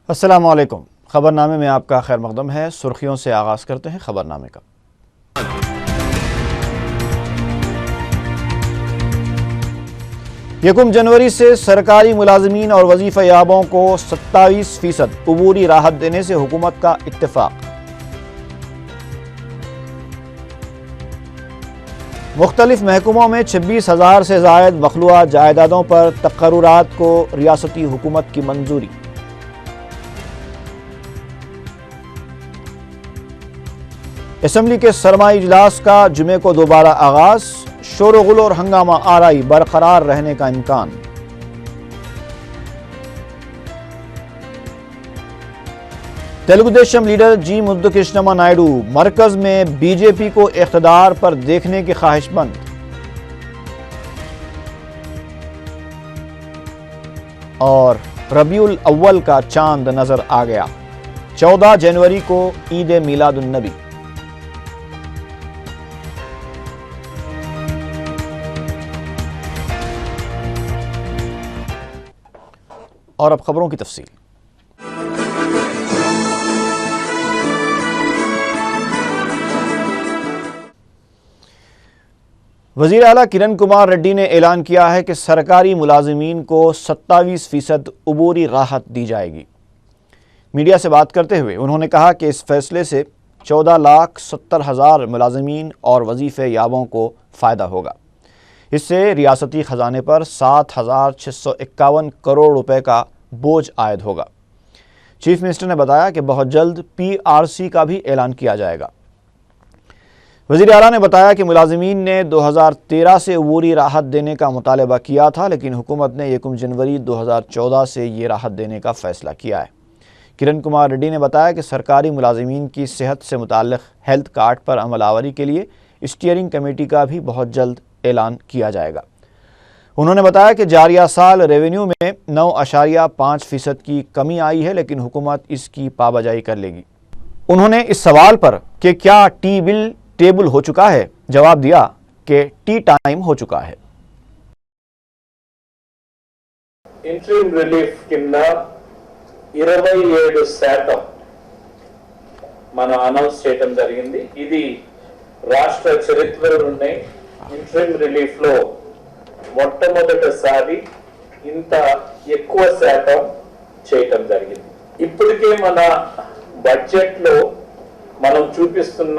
السلام علیکم۔ خبرنامے میں آپ کا خیر مقدم ہے۔ سرخیوں سے آغاز کرتے ہیں خبرنامے کا۔ یکم جنوری سے سرکاری ملازمین اور وظیفہ یابوں کو 27% عبوری راحت دینے سے حکومت کا اتفاق۔ مختلف محکموں میں 26,000 سے زائد مخلوعہ جائیدادوں پر تقررات کو ریاستی حکومت کی منظوری۔ اسمبلی کے سرمائی اجلاس کا جمعے کو دوبارہ آغاز، شور و غل اور ہنگامہ آرائی برقرار رہنے کا امکان۔ تیلگو دیشم لیڈر جی مدکشنما نائیڈو مرکز میں بی جے پی کو اقتدار پر دیکھنے کی خواہش مند۔ اور ربیع الاول کا چاند نظر آ گیا، 14 جنوری کو عید میلاد النبی۔ اور اب خبروں کی تفصیل۔ وزیر اعلیٰ کرن کمار ریڈی نے اعلان کیا ہے کہ سرکاری ملازمین کو 27% عبوری راحت دی جائے گی۔ میڈیا سے بات کرتے ہوئے انہوں نے کہا کہ اس فیصلے سے 14,70,000 ملازمین اور وظیفہ یابوں کو فائدہ ہوگا۔ اس سے ریاستی خزانے پر 7,651 کروڑ روپے کا بوجھ عائد ہوگا۔ چیف منسٹر نے بتایا کہ بہت جلد PRC کا بھی اعلان کیا جائے گا۔ وزیر اعلیٰ نے بتایا کہ ملازمین نے 2013 سے عبوری راحت دینے کا مطالبہ کیا تھا، لیکن حکومت نے 1 جنوری 2014 سے یہ راحت دینے کا فیصلہ کیا ہے۔ کرن کمار ریڈی نے بتایا کہ سرکاری ملازمین کی صحت سے متعلق ہیلتھ کارڈ پر عمل آوری کے لیے اسٹیئرنگ کمیٹی کا بھی بہت جلد اعلان کیا جائے گا۔ انہوں نے بتایا کہ جاریہ سال ریونیو میں 9.5% کی کمی آئی ہے، لیکن حکومت اس کی پابجائی کر لے گی۔ انہوں نے اس سوال پر کہ کیا ٹی بل ٹیبل ہو چکا ہے، جواب دیا کہ ٹی ٹائم హో چکا ہے۔ ఇంట్రీమ్ రిలీఫ్ కింద 27% మనం అనౌన్స్ చేయడం జరిగింది। ఇది రాష్ట్ర చరిత్రలోనే ఇంట్రీమ్ రిలీఫ్ లో మొట్టమొదటిసారి ఇంత ఎక్కువ శాతం చేయటం జరిగింది। ఇప్పటికే మన బడ్జెట్ లో మనం చూపిస్తున్న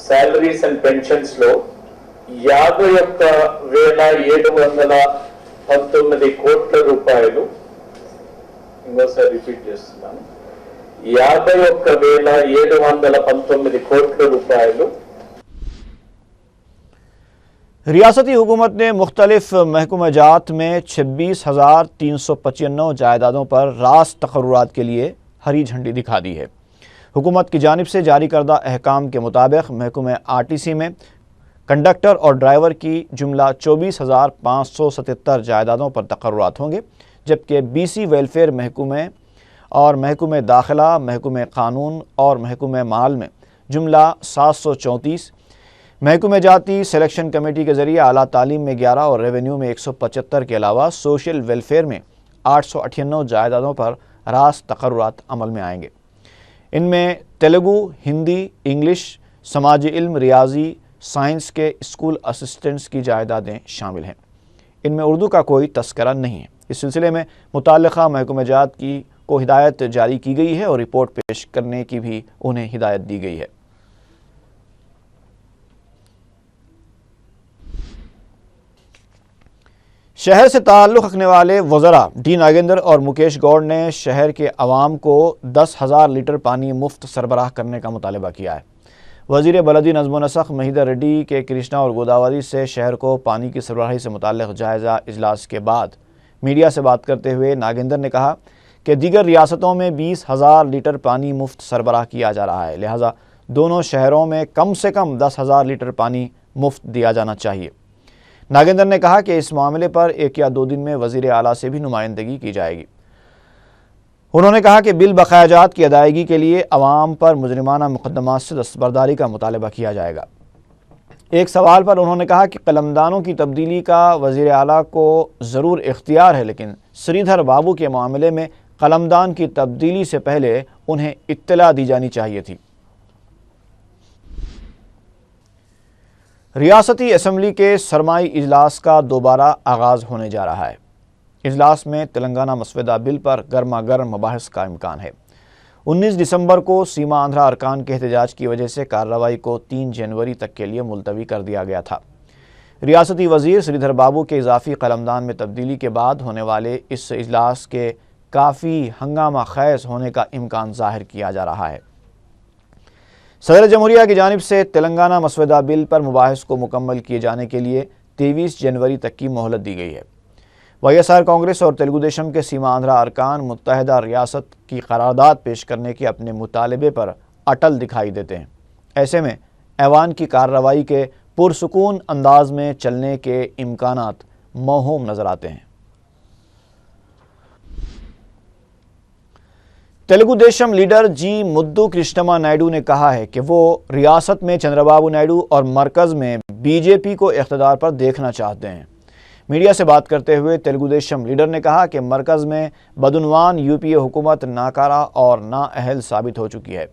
సాలరీస్ అండ్ పెన్షన్స్ లో 51,719 కోట్ల రూపాయలు, ఇంకోసారి రిపీట్ చేస్తున్నాను, 51,719 కోట్ల రూపాయలు ریاستی حکومت نے مختلف محکمہ جات میں 26,395 جائیدادوں پر راست تقررات کے لیے ہری جھنڈی دکھا دی ہے۔ حکومت کی جانب سے جاری کردہ احکام کے مطابق محکمہ RTC میں کنڈکٹر اور ڈرائیور کی جملہ 24,577 جائیدادوں پر تقررات ہوں گے، جبکہ BC ویلفیئر محکمہ اور محکمہ داخلہ، محکمہ قانون اور محکمہ مال میں جملہ 734، محکمہ جاتی سلیکشن کمیٹی کے ذریعے اعلیٰ تعلیم میں 11 اور ریونیو میں 175 کے علاوہ سوشل ویلفیئر میں 898 جائیدادوں پر راست تقررات عمل میں آئیں گے۔ ان میں تیلگو، ہندی، انگلش، سماجی علم، ریاضی، سائنس کے اسکول اسسٹنٹس کی جائیدادیں شامل ہیں۔ ان میں اردو کا کوئی تذکرہ نہیں ہے۔ اس سلسلے میں متعلقہ محکمہ جات کو ہدایت جاری کی گئی ہے اور رپورٹ پیش کرنے کی بھی انہیں ہدایت دی گئی ہے۔ شہر سے تعلق رکھنے والے وزراء ڈی ناگیندر اور مکیش گوڑ نے شہر کے عوام کو 10,000 لیٹر پانی مفت سربراہ کرنے کا مطالبہ کیا ہے۔ وزیر بلدی نظم و نسق مہیندر ریڈی کے کرشنا اور گوداوری سے شہر کو پانی کی سربراہی سے متعلق جائزہ اجلاس کے بعد میڈیا سے بات کرتے ہوئے ناگیندر نے کہا کہ دیگر ریاستوں میں 20,000 لیٹر پانی مفت سربراہ کیا جا رہا ہے، لہٰذا دونوں شہروں میں کم سے کم 10,000 لیٹر پانی مفت دیا جانا چاہیے۔ ناگیندر نے کہا کہ اس معاملے پر 1 یا 2 دن میں وزیر اعلیٰ سے بھی نمائندگی کی جائے گی۔ انہوں نے کہا کہ بل بقایاجات کی ادائیگی کے لیے عوام پر مجرمانہ مقدمات سے دستبرداری کا مطالبہ کیا جائے گا۔ ایک سوال پر انہوں نے کہا کہ قلمدانوں کی تبدیلی کا وزیر اعلیٰ کو ضرور اختیار ہے، لیکن سری دھر بابو کے معاملے میں قلمدان کی تبدیلی سے پہلے انہیں اطلاع دی جانی چاہیے تھی۔ ریاستی اسمبلی کے سرمائی اجلاس کا دوبارہ آغاز ہونے جا رہا ہے۔ اجلاس میں تلنگانہ مسودہ بل پر گرما گرم مباحث کا امکان ہے۔ 19 دسمبر کو سیما آندھرا ارکان کے احتجاج کی وجہ سے کارروائی کو 3 جنوری تک کے لیے ملتوی کر دیا گیا تھا۔ ریاستی وزیر سری دھر بابو کے اضافی قلمدان میں تبدیلی کے بعد ہونے والے اس اجلاس کے کافی ہنگامہ خیز ہونے کا امکان ظاہر کیا جا رہا ہے۔ صدر جمہوریہ کی جانب سے تلنگانہ مسودہ بل پر مباحث کو مکمل کیے جانے کے لیے 23 جنوری تک کی مہلت دی گئی ہے۔ YSR کانگریس اور تیلگو دیشم کے سیما آندھرا ارکان متحدہ ریاست کی قرارداد پیش کرنے کے اپنے مطالبے پر اٹل دکھائی دیتے ہیں۔ ایسے میں ایوان کی کارروائی کے پرسکون انداز میں چلنے کے امکانات موہوم نظر آتے ہیں۔ تیلگو دیشم لیڈر جی مدو کرشنما نائیڈو نے کہا ہے کہ وہ ریاست میں چندرا بابو نائیڈو اور مرکز میں BJP کو اقتدار پر دیکھنا چاہتے ہیں۔ میڈیا سے بات کرتے ہوئے تیلگو دیشم لیڈر نے کہا کہ مرکز میں بدعنوان UPA حکومت ناکارہ اور نااہل ثابت ہو چکی ہے۔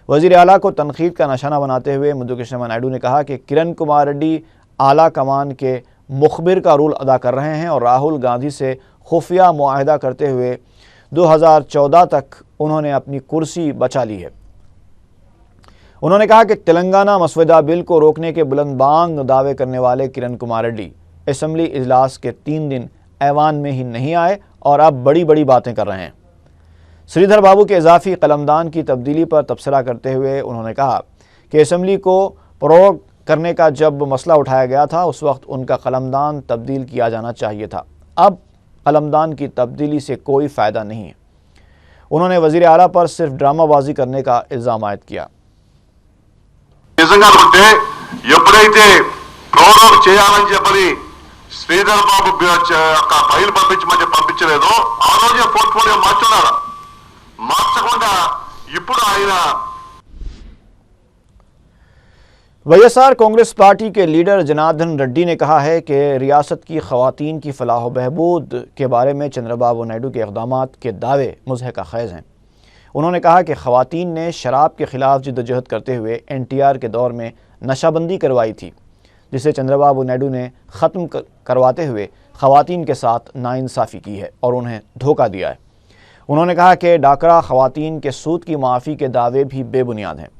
وزیر اعلیٰ کو تنقید کا نشانہ بناتے ہوئے مدو کرشنما نائیڈو نے کہا کہ کرن کمار ریڈی اعلیٰ کمان کے مخبر کا رول ادا کر رہے ہیں اور راہل گاندھی سے خفیہ معاہدہ کرتے ہوئے 2014 تک انہوں نے اپنی کرسی بچا لی ہے۔ انہوں نے کہا کہ تلنگانہ مسودہ بل کو روکنے کے بلند بانگ دعوے کرنے والے کرن کمار ریڈی اسمبلی اجلاس کے 3 دن ایوان میں ہی نہیں آئے اور اب بڑی بڑی باتیں کر رہے ہیں۔ سری دھر بابو کے اضافی قلمدان کی تبدیلی پر تبصرہ کرتے ہوئے انہوں نے کہا کہ اسمبلی کو پروگ کرنے کا جب مسئلہ اٹھایا گیا تھا اس وقت ان کا قلمدان تبدیل کیا جانا چاہیے تھا۔ اب قلمدان کی تبدیلی سے کوئی فائدہ نہیں ہے۔ انہوں نے وزیر اعلیٰ پر صرف ڈرامہ بازی کرنے کا الزام عائد کیا۔ శ్రీధర్ బాబు ఫైల్ పంపించలేదు ఆ రోజే పోర్ట్ఫోలియో మార్చున్నారా మార్చకుండా ఇప్పుడు ఆయన YSR کانگریس پارٹی کے لیڈر جناردن ریڈی نے کہا ہے کہ ریاست کی خواتین کی فلاح و بہبود کے بارے میں چندرا بابو نائیڈو کے اقدامات کے دعوے مضحکہ خیز ہیں۔ انہوں نے کہا کہ خواتین نے شراب کے خلاف جدوجہد کرتے ہوئے NTR کے دور میں نشہ بندی کروائی تھی، جسے چندرا بابو نائیڈو نے ختم کرواتے ہوئے خواتین کے ساتھ ناانصافی کی ہے اور انہیں دھوکہ دیا ہے۔ انہوں نے کہا کہ ڈاکرا خواتین کے سود کی معافی کے دعوے بھی بے بنیاد ہیں۔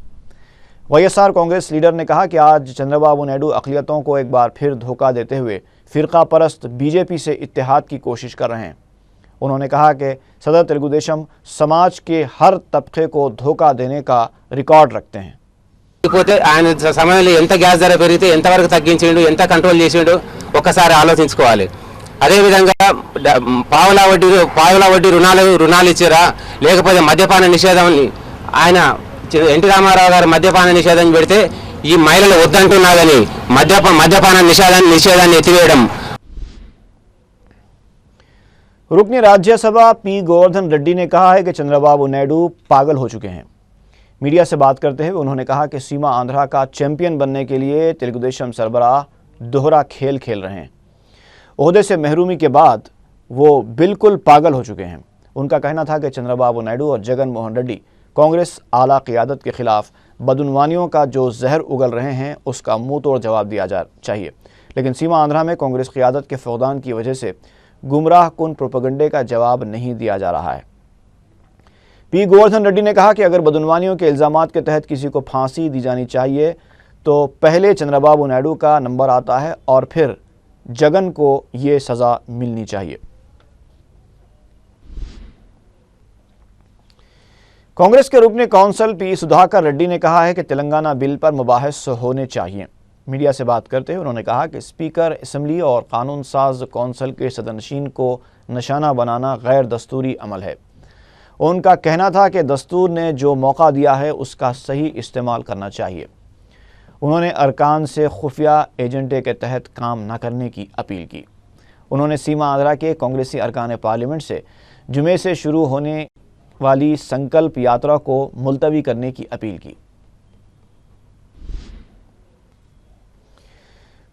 YSR کانگریس لیڈر نے کہا کہ آج چندرا بابو نائیڈو اقلیتوں کو ایک بار پھر دھوکہ دیتے ہوئے فرقہ پرست BJP سے اتحاد کی کوشش کر رہے ہیں۔ انہوں نے کہا کہ صدر تیلگو دیشم سماج کے ہر طبقے کو دھوکہ دینے کا ریکارڈ رکھتے ہیں۔ ఆయన సమయంలో ఎంత గ్యాస్ ధర పెరిగితే ఎంతవరకు తగ్గించిండు, ఎంత కంట్రోల్ చేసిండు ఒక్కసారి ఆలోచించుకోవాలి। అదేవిధంగా పావుల వడ్డీ రుణాలు ఇచ్చారా, లేకపోతే మద్యపాన నిషేధం ఆయన ఎన్టీ రామారావు గారు మద్యపాన నిషేధం పెడితే ఈ మహిళలు వద్దంటున్నారని మద్యపాన నిషేధాన్ని ఎత్తివేయడం। رکن راجیہ سبھا P گوردھن ریڈی نے کہا ہے کہ چندرا بابو نائیڈو پاگل ہو چکے ہیں۔ میڈیا سے بات کرتے ہوئے انہوں نے کہا کہ سیما آندھرا کا چیمپئن بننے کے لیے تیلگو دیشم سربراہ دوہرا کھیل کھیل رہے ہیں۔ عہدے سے محرومی کے بعد وہ بالکل پاگل ہو چکے ہیں۔ ان کا کہنا تھا کہ چندرا بابو نائیڈو اور جگن موہن ریڈی کانگریس اعلیٰ قیادت کے خلاف بدعنوانیوں کا جو زہر اگل رہے ہیں اس کا منہ توڑ جواب دیا چاہیے، لیکن سیما آندھرا میں کانگریس قیادت کے فقدان کی وجہ سے گمراہ کن پروپیگنڈے کا جواب نہیں دیا جا رہا ہے۔ P گوردھن ریڈی نے کہا کہ اگر بدعنوانیوں کے الزامات کے تحت کسی کو پھانسی دی جانی چاہیے تو پہلے چندرا بابو نائیڈو کا نمبر آتا ہے اور پھر جگن کو یہ سزا ملنی چاہیے۔ کانگریس کے رکن کونسل P سدھاکر ریڈی نے کہا ہے کہ تلنگانہ بل پر مباحث ہونے چاہیے۔ میڈیا سے بات کرتے ہوئے انہوں نے کہا کہ اسپیکر اسمبلی اور قانون ساز کونسل کے صدرنشین کو نشانہ بنانا غیر دستوری عمل ہے۔ ان کا کہنا تھا کہ دستور نے جو موقع دیا ہے اس کا صحیح استعمال کرنا چاہیے۔ انہوں نے ارکان سے خفیہ ایجنڈے کے تحت کام نہ کرنے کی اپیل کی۔ انہوں نے سیما آندھرا کے کانگریسی ارکان پارلیمنٹ سے جمعے سے شروع ہونے والی سنکلپ یاترا کو ملتوی کرنے کی اپیل کی۔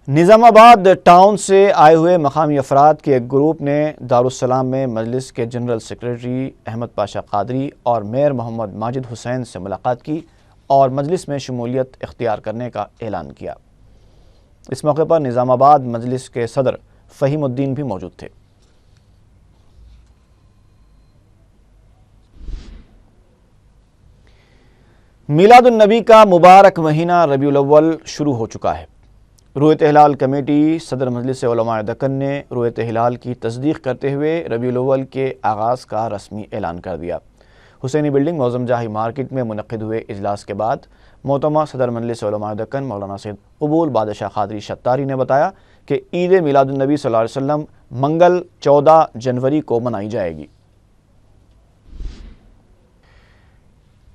نظام آباد ٹاؤن سے آئے ہوئے مقامی افراد کے ایک گروپ نے دارالسلام میں مجلس کے جنرل سیکریٹری احمد پاشا قادری اور میئر محمد ماجد حسین سے ملاقات کی اور مجلس میں شمولیت اختیار کرنے کا اعلان کیا۔ اس موقع پر نظام آباد مجلس کے صدر فہیم الدین بھی موجود تھے۔ میلاد النبی کا مبارک مہینہ ربیع الاول شروع ہو چکا ہے۔ رؤیت ہلال کمیٹی صدر مجلس علماء دکن نے رؤیت ہلال کی تصدیق کرتے ہوئے ربیع الاول کے آغاز کا رسمی اعلان کر دیا۔ حسینی بلڈنگ معظم جاہی مارکیٹ میں منعقد ہوئے اجلاس کے بعد محترمہ صدر مجلس علماء دکن مولانا سید قبول بادشاہ قادری شتاری نے بتایا کہ عید میلاد النبی صلی اللہ علیہ وسلم منگل 14 جنوری کو منائی جائے گی۔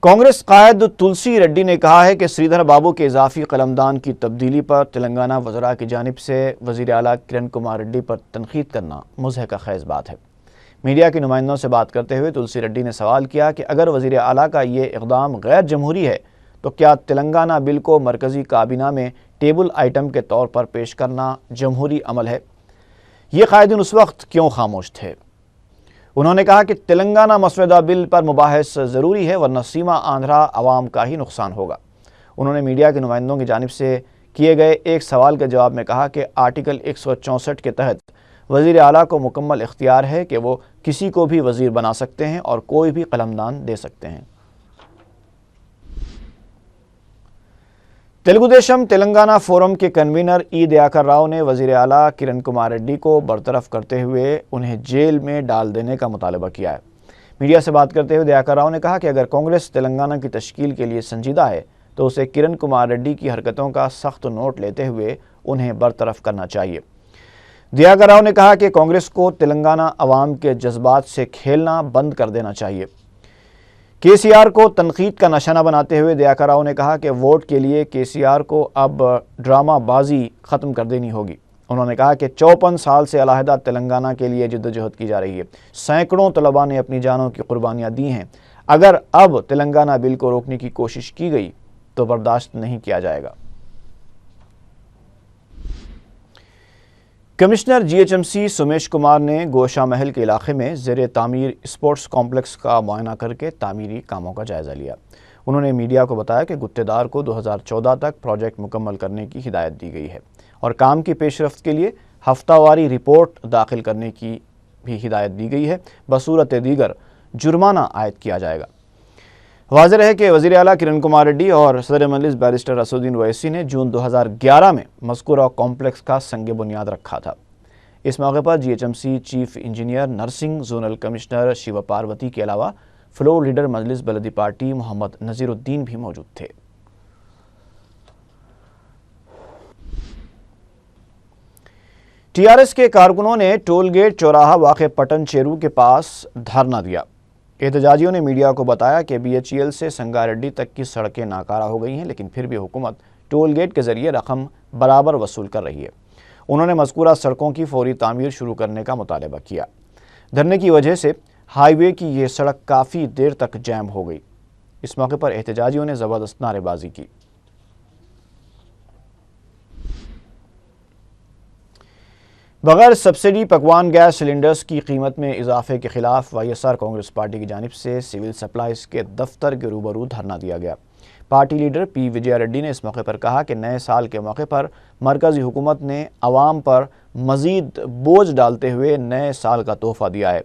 کانگریس قائد تلسی ریڈی نے کہا ہے کہ سریدھر بابو کے اضافی قلمدان کی تبدیلی پر تلنگانہ وزراء کی جانب سے وزیر اعلیٰ کرن کمار ریڈی پر تنقید کرنا مضحکہ خیز بات ہے۔ میڈیا کے نمائندوں سے بات کرتے ہوئے تلسی ریڈی نے سوال کیا کہ اگر وزیر اعلیٰ کا یہ اقدام غیر جمہوری ہے تو کیا تلنگانہ بل کو مرکزی کابینہ میں ٹیبل آئٹم کے طور پر پیش کرنا جمہوری عمل ہے؟ یہ قائدین اس وقت کیوں خاموش تھے؟ انہوں نے کہا کہ تلنگانہ مسودہ بل پر مباحث ضروری ہے ورنہ سیما آندھرا عوام کا ہی نقصان ہوگا۔ انہوں نے میڈیا کے نمائندوں کی جانب سے کیے گئے ایک سوال کے جواب میں کہا کہ آرٹیکل 164 کے تحت وزیر اعلیٰ کو مکمل اختیار ہے کہ وہ کسی کو بھی وزیر بنا سکتے ہیں اور کوئی بھی قلمدان دے سکتے ہیں۔ تیلگو دیشم تلنگانہ فورم کے کنوینر ای دیاکر راؤ نے وزیر اعلیٰ کرن کمار ریڈی کو برطرف کرتے ہوئے انہیں جیل میں ڈال دینے کا مطالبہ کیا ہے۔ میڈیا سے بات کرتے ہوئے دیاکر راؤ نے کہا کہ اگر کانگریس تلنگانہ کی تشکیل کے لیے سنجیدہ ہے تو اسے کرن کمار ریڈی کی حرکتوں کا سخت نوٹ لیتے ہوئے انہیں برطرف کرنا چاہیے۔ دیاکر راؤ نے کہا کہ کانگریس کو تلنگانہ عوام کے جذبات سے کھیلنا بند کر دینا چاہیے۔ کے سی آر کو تنقید کا نشانہ بناتے ہوئے دیاکر راؤ نے کہا کہ ووٹ کے لیے کے سی آر کو اب ڈرامہ بازی ختم کر دینی ہوگی۔ انہوں نے کہا کہ 54 سال سے علیحدہ تلنگانہ کے لیے جدوجہد کی جا رہی ہے۔ سینکڑوں طلباء نے اپنی جانوں کی قربانیاں دی ہیں۔ اگر اب تلنگانہ بل کو روکنے کی کوشش کی گئی تو برداشت نہیں کیا جائے گا۔ Commissioner G H M C Sumesh Kumar نے گوشہ محل کے علاقے میں زیر تعمیر اسپورٹس کمپلیکس کا معائنہ کر کے تعمیری کاموں کا جائزہ لیا۔ انہوں نے میڈیا کو بتایا کہ گتے دار کو 2014 تک پروجیکٹ مکمل کرنے کی ہدایت دی گئی ہے اور کام کی پیش رفت کے لیے ہفتہ واری رپورٹ داخل کرنے کی بھی ہدایت دی گئی ہے، بصورت دیگر جرمانہ عائد کیا جائے گا۔ واضح ہے کہ وزیر اعلیٰ کرن کمار ریڈی اور صدر مجلس بیرسٹر اسدالدین اویسی نے جون 2011 میں مذکورہ کمپلیکس کا سنگ بنیاد رکھا تھا۔ اس موقع پر G H M C chief engineer Narsing zonal commissioner Shiva Parvati کے علاوہ فلور لیڈر مجلس بلدی پارٹی محمد نذیر الدین بھی موجود تھے۔ ٹی آر ایس کے کارکنوں نے ٹول گیٹ چوراہا واقع پٹن چیرو کے پاس دھرنا دیا۔ احتجاجیوں نے میڈیا کو بتایا کہ بی ایچ ای ایل سے سنگاریڈی تک کی سڑکیں ناکارہ ہو گئی ہیں، لیکن پھر بھی حکومت ٹول گیٹ کے ذریعے رقم برابر وصول کر رہی ہے۔ انہوں نے مذکورہ سڑکوں کی فوری تعمیر شروع کرنے کا مطالبہ کیا۔ دھرنے کی وجہ سے ہائی وے کی یہ سڑک کافی دیر تک جام ہو گئی۔ اس موقع پر احتجاجیوں نے زبردست نعرے بازی کی۔ بغیر سبسڈی پکوان گیس سلنڈرز کی قیمت میں اضافے کے خلاف وائی ایس آر کانگریس پارٹی کی جانب سے سول سپلائز کے دفتر کے روبرو دھرنا دیا گیا۔ پارٹی لیڈر پی وجے ریڈی نے اس موقع پر کہا کہ نئے سال کے موقع پر مرکزی حکومت نے عوام پر مزید بوجھ ڈالتے ہوئے نئے سال کا تحفہ دیا ہے۔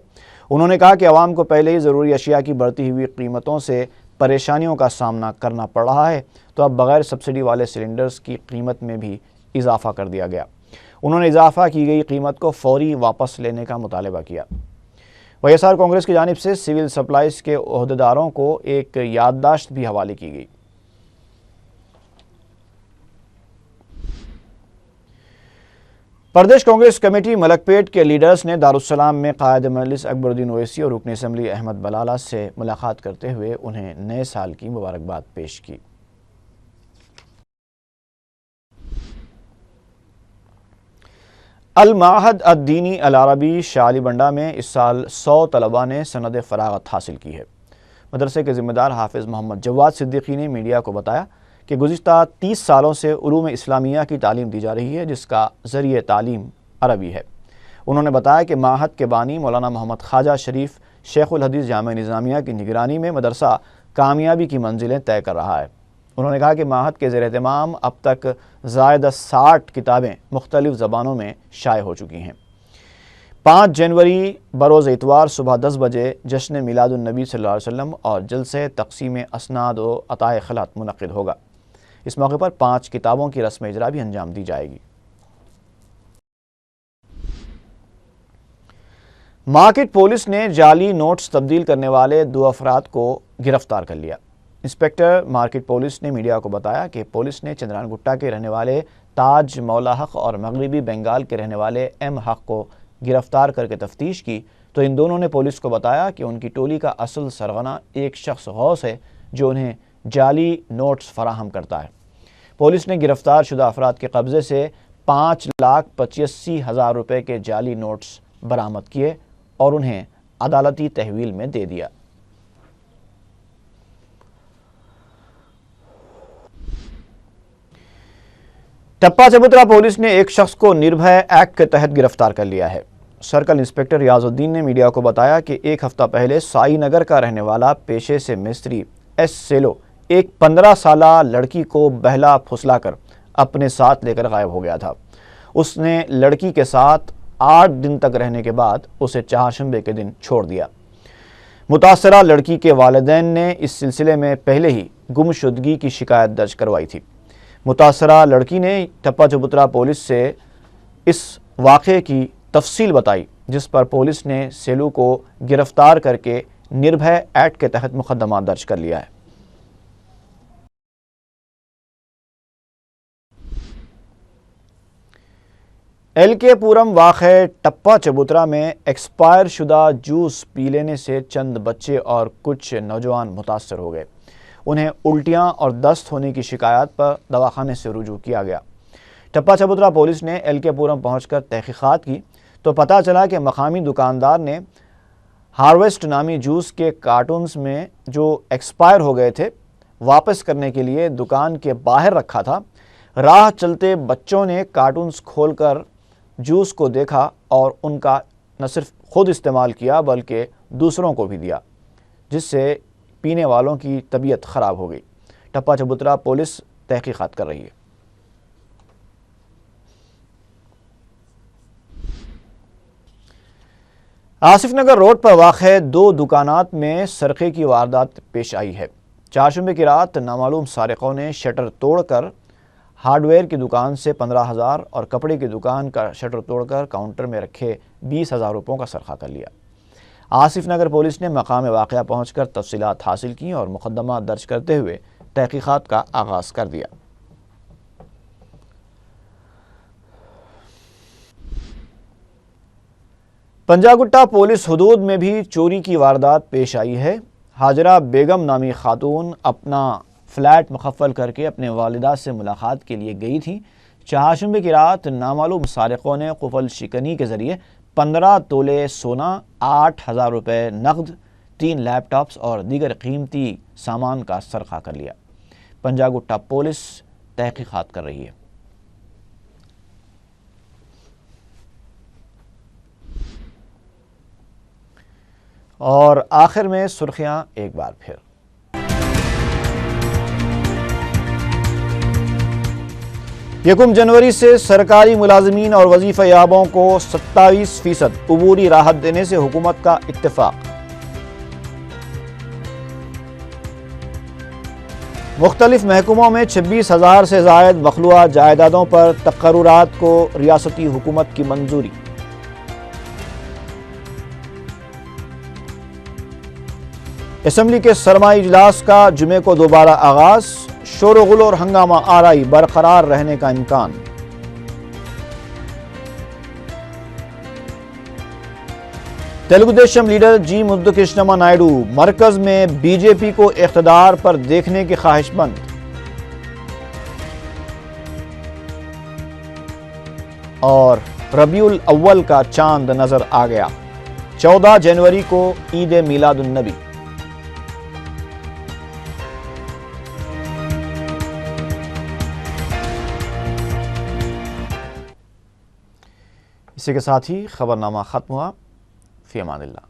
انہوں نے کہا کہ عوام کو پہلے ہی ضروری اشیاء کی بڑھتی ہوئی قیمتوں سے پریشانیوں کا سامنا کرنا پڑ رہا ہے، تو اب بغیر سبسڈی والے سلنڈرز کی قیمت میں بھی اضافہ کر دیا گیا۔ انہوں نے اضافہ کی گئی قیمت کو فوری واپس لینے کا مطالبہ کیا۔ وائی ایس آر کانگریس کی جانب سے سول سپلائز کے عہدیداروں کو ایک یادداشت بھی حوالے کی گئی۔ پردیش کانگریس کمیٹی ملک پیٹ کے لیڈرز نے دارالسلام میں قائد مجلس اکبر الدین اویسی اور رکن اسمبلی احمد بلالہ سے ملاقات کرتے ہوئے انہیں نئے سال کی مبارکباد پیش کی۔ المعہد الدینی العربی شالی بنڈا میں اس سال 100 طلباء نے سند فراغت حاصل کی ہے۔ مدرسے کے ذمہ دار حافظ محمد جواد صدیقی نے میڈیا کو بتایا کہ گزشتہ 30 سالوں سے علوم اسلامیہ کی تعلیم دی جا رہی ہے جس کا ذریعہ تعلیم عربی ہے۔ انہوں نے بتایا کہ معہد کے بانی مولانا محمد خواجہ شریف شیخ الحدیث جامعہ نظامیہ کی نگرانی میں مدرسہ کامیابی کی منزلیں طے کر رہا ہے۔ انہوں نے کہا کہ معہد کے زیر اہتمام اب تک زائد 60 کتابیں مختلف زبانوں میں شائع ہو چکی ہیں۔ 5 جنوری بروز اتوار صبح 10 بجے جشن میلاد النبی صلی اللہ علیہ وسلم اور جلسہ تقسیم اسناد و عطائے خلعت منعقد ہوگا۔ اس موقع پر 5 کتابوں کی رسم اجرا بھی انجام دی جائے گی۔ مارکیٹ پولیس نے جعلی نوٹس تبدیل کرنے والے 2 افراد کو گرفتار کر لیا۔ انسپکٹر مارکیٹ پولیس نے میڈیا کو بتایا کہ پولیس نے چندران گٹا کے رہنے والے تاج مولا حق اور مغربی بنگال کے رہنے والے ایم حق کو گرفتار کر کے تفتیش کی تو ان دونوں نے پولیس کو بتایا کہ ان کی ٹولی کا اصل سرغنہ ایک شخص غوث ہے جو انہیں جعلی نوٹس فراہم کرتا ہے۔ پولیس نے گرفتار شدہ افراد کے قبضے سے 5,85,000 روپے کے جعلی نوٹس برآمد کیے اور انہیں عدالتی تحویل میں دے دیا۔ ٹپا چبوترا پولیس نے ایک شخص کو نربھے ایکٹ کے تحت گرفتار کر لیا ہے۔ سرکل انسپکٹر ریاض الدین نے میڈیا کو بتایا کہ ایک ہفتہ پہلے سائی نگر کا رہنے والا پیشے سے مستری ایس سیلو ایک 15 سالہ لڑکی کو بہلا پھسلا کر اپنے ساتھ لے کر غائب ہو گیا تھا۔ اس نے لڑکی کے ساتھ 8 دن تک رہنے کے بعد اسے چہارشنبے کے دن چھوڑ دیا۔ متاثرہ لڑکی کے والدین نے اس سلسلے میں پہلے ہی گمشدگی کی شکایت درج کروائی تھی۔ متاثرہ لڑکی نے ٹپا چبوترا پولیس سے اس واقعے کی تفصیل بتائی جس پر پولیس نے سیلو کو گرفتار کر کے نربھے ایکٹ کے تحت مقدمہ درج کر لیا ہے۔ ایل کے پورم واقع ٹپا چبوترا میں ایکسپائر شدہ جوس پی لینے سے چند بچے اور کچھ نوجوان متاثر ہو گئے۔ انہیں الٹیاں اور دست ہونے کی شکایات پر دواخانے سے رجوع کیا گیا۔ ٹپا چبوترا پولیس نے ایل کے پورم پہنچ کر تحقیقات کی تو پتہ چلا کہ مقامی دکاندار نے ہارویسٹ نامی جوس کے کارٹونز میں جو ایکسپائر ہو گئے تھے واپس کرنے کے لیے دکان کے باہر رکھا تھا۔ راہ چلتے بچوں نے کارٹونز کھول کر جوس کو دیکھا اور ان کا نہ صرف خود استعمال کیا بلکہ دوسروں کو بھی دیا، جس سے پینے والوں کی طبیعت خراب ہو گئی۔ ٹپا چبوترا پولیس تحقیقات کر رہی ہے۔ آصف نگر روڈ پر واقع 2 دکانات میں سرقے کی واردات پیش آئی ہے۔ چہارشنبے کی رات نامعلوم سارقوں نے شٹر توڑ کر ہارڈ ویئر کی دکان سے 15,000 اور کپڑے کی دکان کا شٹر توڑ کر کاؤنٹر میں رکھے 20,000 روپوں کا سرقہ کر لیا۔ آصف نگر پولیس نے مقام واقعہ پہنچ کر تفصیلات حاصل کی اور مقدمہ درج کرتے ہوئے تحقیقات کا آغاز کر دیا۔ پنجاگٹا پولیس حدود میں بھی چوری کی واردات پیش آئی ہے۔ ہاجرہ بیگم نامی خاتون اپنا فلیٹ مخفل کر کے اپنے والدہ سے ملاقات کے لیے گئی تھی۔ چہارشنبے کی رات نامعلوم سارقوں نے قفل شکنی کے ذریعے 15 تولے سونا، 8,000 روپے نقد، 3 لیپ ٹاپس اور دیگر قیمتی سامان کا سرقہ کر لیا۔ پنجاگٹا پولیس تحقیقات کر رہی ہے۔ اور آخر میں سرخیاں ایک بار پھر۔ یکم جنوری سے سرکاری ملازمین اور وظیفہ یابوں کو 27% عبوری راحت دینے سے حکومت کا اتفاق۔ مختلف محکموں میں 26,000 سے زائد مخلوعہ جائیدادوں پر تقررات کو ریاستی حکومت کی منظوری۔ اسمبلی کے سرمائی اجلاس کا جمعے کو دوبارہ آغاز، شور و غل اور ہنگامہ آرائی برقرار رہنے کا امکان۔ تیلگو دیشم لیڈر جی مدھکرشنما نائیڈو مرکز میں بی جے پی کو اقتدار پر دیکھنے کی خواہش مند۔ اور ربیع الاول کا چاند نظر آ گیا، 14 جنوری کو عید میلاد النبی۔ اسی کے ساتھ ہی خبرنامہ ختم ہوا. فی امان اللہ.